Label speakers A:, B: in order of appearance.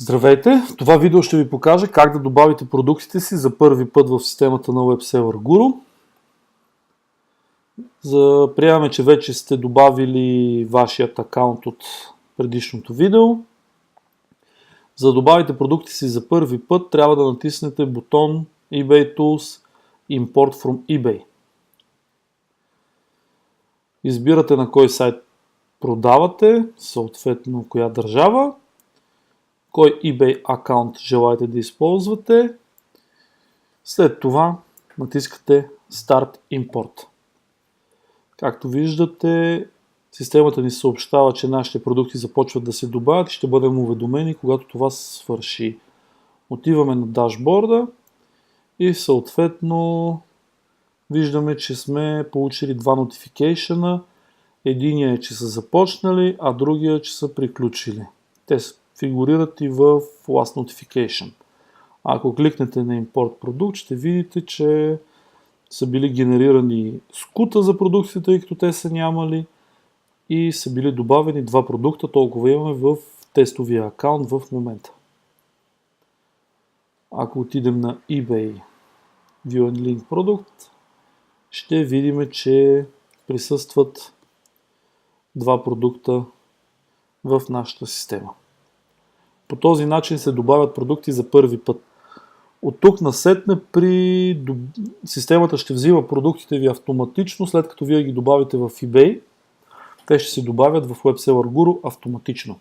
A: Здравейте! В това видео ще ви покажа как да добавите продуктите си за първи път в системата на WebSeller Guru. Приемаме, че вече сте добавили вашият акаунт от предишното видео. За да добавите продукти си за първи път, трябва да натиснете бутон eBay Tools Import from eBay. Избирате на кой сайт продавате, съответно коя държава, кой eBay акаунт желаете да използвате. След това натискате Start Import. Както виждате, системата ни съобщава, че нашите продукти започват да се добавят и ще бъдем уведомени, когато това свърши. Отиваме на дашборда и съответно виждаме, че сме получили два нотификейшъна. Единият е, че са започнали, а другия е, че са приключили. Те фигурират и в Last Notification. Ако кликнете на Import продукт, ще видите, че са били генерирани скута за продуктите, тъй като те са нямали, и са били добавени два продукта, толкова имаме в тестовия акаунт в момента. Ако отидем на eBay View and Link Product, ще видим, че присъстват два продукта в нашата система. По този начин се добавят продукти за първи път. От тук насетне системата ще взима продуктите ви автоматично, след като вие ги добавите в eBay. Те ще се добавят в WebSeller Guru автоматично.